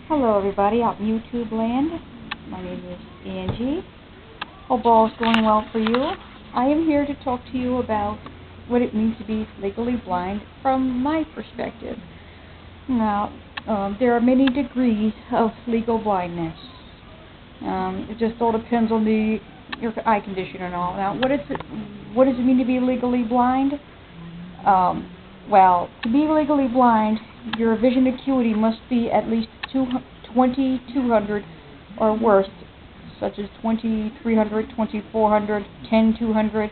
Hello everybody out in YouTube land. My name is Angie. Hope all is going well for you. I am here to talk to you about what it means to be legally blind from my perspective. Now, there are many degrees of legal blindness. It just all depends on your eye condition and all. Now, what does it mean to be legally blind? Well, to be legally blind, your vision acuity must be at least 20/200 or worse, such as 20/300, 20/400, 10/200,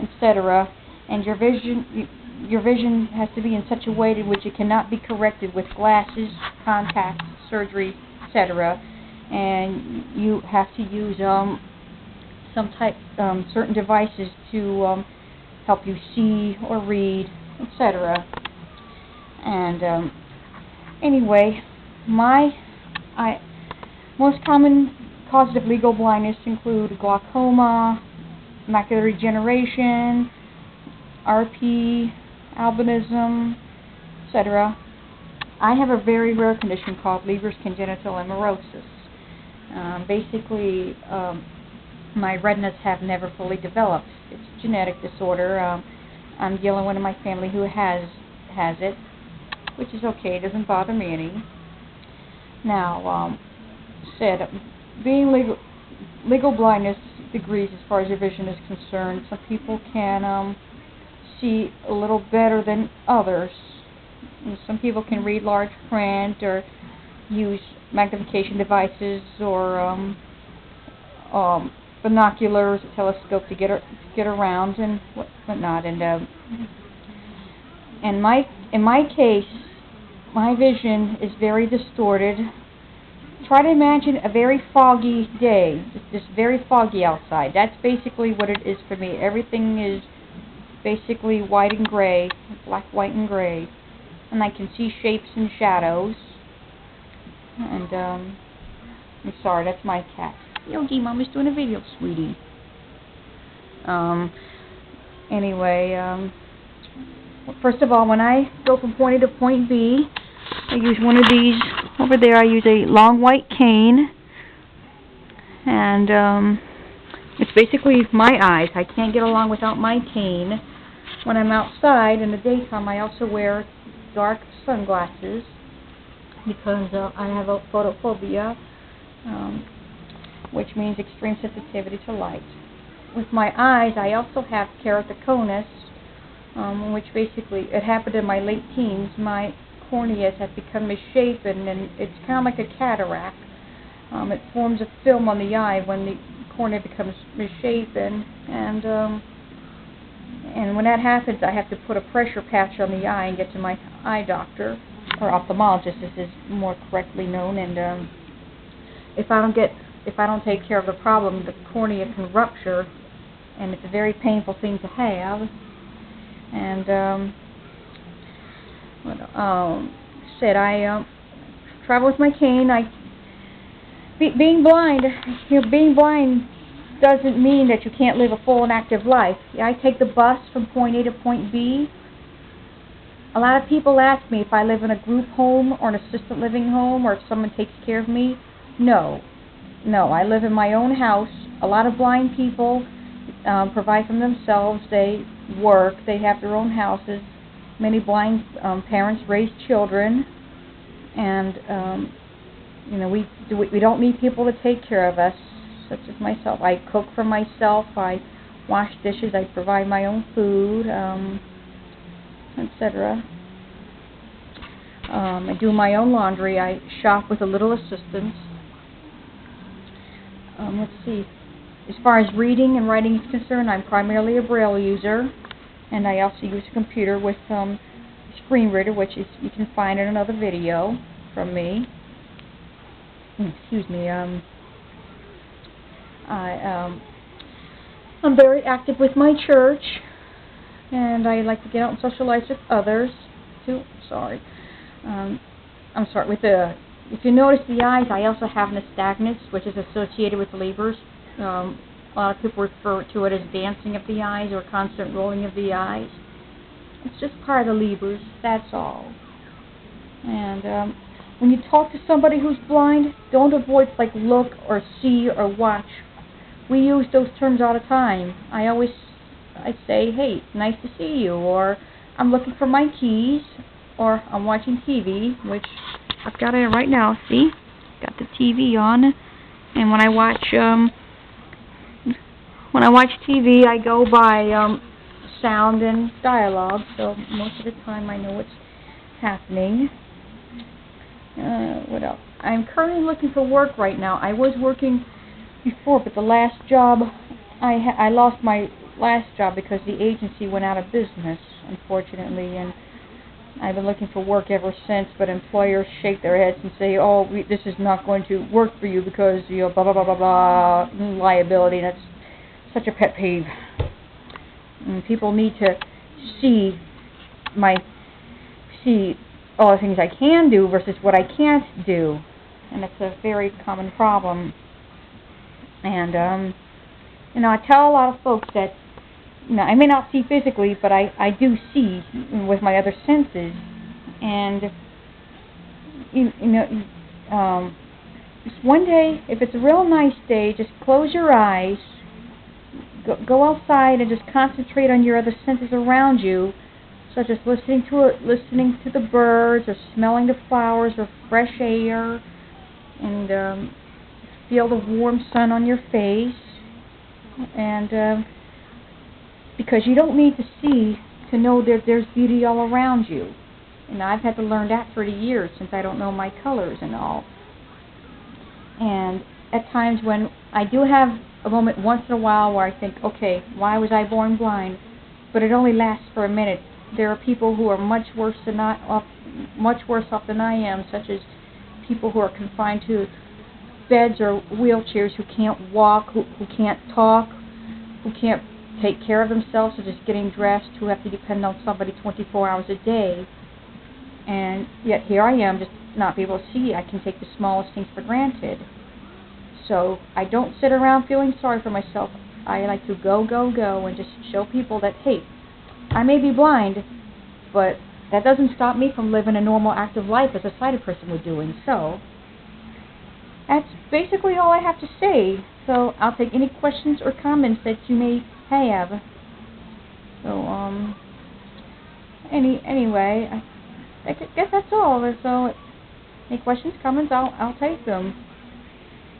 etc. And your vision has to be in such a way in which it cannot be corrected with glasses, contacts, surgery, etc. And you have to use certain devices to help you see or read, etc. And anyway, most common causes of legal blindness include glaucoma, macular degeneration, RP, albinism, etc. I have a very rare condition called Leber's congenital amaurosis. Basically, my retinas have never fully developed. It's a genetic disorder. I'm the only one in my family who has it, which is okay. It doesn't bother me any. Now, being legal blindness degrees as far as your vision is concerned. Some people can see a little better than others. And some people can read large print or use magnification devices or binoculars, a telescope to get around and whatnot. And in my case, my vision is very distorted. Try to imagine a very foggy day, just very foggy outside. That's basically what it is for me. Everything is basically white and gray, black, white, and gray. And I can see shapes and shadows. And, I'm sorry, that's my cat. Yogi, Mama's doing a video, sweetie. Anyway, first of all, when I go from point A to point B, I use one of these. Over there, I use a long white cane. And, it's basically my eyes. I can't get along without my cane. When I'm outside in the daytime, I also wear dark sunglasses because I have a photophobia, which means extreme sensitivity to light. With my eyes, I also have keratoconus, which basically, it happened in my late teens. My corneas have become misshapen, and it's kind of like a cataract. It forms a film on the eye when the cornea becomes misshapen, and when that happens, I have to put a pressure patch on the eye and get to my eye doctor, or ophthalmologist, as is more correctly known. And if I don't take care of the problem, the cornea can rupture, and it's a very painful thing to have. And I travel with my cane. Being blind doesn't mean that you can't live a full and active life. I take the bus from point A to point B. A lot of people ask me if I live in a group home or an assisted living home or if someone takes care of me. No, I live in my own house. A lot of blind people provide for themselves. They work. They have their own houses. Many blind parents raise children, and we don't need people to take care of us, such as myself. I cook for myself. I wash dishes. I provide my own food, etc. I do my own laundry. I shop with a little assistance. Let's see. As far as reading and writing is concerned, I'm primarily a Braille user, and I also use a computer with screen reader, which you can find in another video from me. Excuse me. I'm very active with my church, and I like to get out and socialize with others too. Sorry. If you notice the eyes, I also have nystagmus, which is associated with Leber's. A lot of people refer to it as dancing of the eyes or constant rolling of the eyes. It's just part of the Leber's, that's all. And when you talk to somebody who's blind, don't avoid like look or see or watch. We use those terms all the time. I say, hey, nice to see you, or I'm looking for my keys, or I'm watching TV, which I've got it right now. See, got the TV on, and when I watch TV, I go by sound and dialogue. So most of the time, I know what's happening. What else? I'm currently looking for work right now. I was working before, but the last job, I lost my last job because the agency went out of business, unfortunately, and I've been looking for work ever since, but employers shake their heads and say, oh, this is not going to work for you because, blah, blah, blah, blah, blah, liability. That's such a pet peeve. And people need to see all the things I can do versus what I can't do, and it's a very common problem. And I tell a lot of folks that I may not see physically, but I do see with my other senses. And just one day, if it's a real nice day, just close your eyes, go outside, and just concentrate on your other senses around you, such as listening to the birds, or smelling the flowers, or fresh air, and feel the warm sun on your face. And because you don't need to see to know that there's beauty all around you. And I've had to learn that for years, since I don't know my colors and all. And at times when I do have a moment once in a while where I think, okay, why was I born blind? But it only lasts for a minute. There are people who are much worse off than I am, such as people who are confined to beds or wheelchairs, who can't walk, who can't talk, who can't take care of themselves, so just getting dressed, who have to depend on somebody 24 hours a day. And yet here I am, just not be able to see. I can take the smallest things for granted. So I don't sit around feeling sorry for myself. I like to go, and just show people that, hey, I may be blind, but that doesn't stop me from living a normal, active life as a sighted person would do. And so that's basically all I have to say. So I'll take any questions or comments that you may have. So anyway, I guess that's all. So any questions, comments, I'll take them.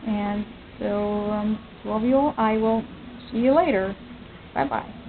And so love you all. I will see you later. Bye bye.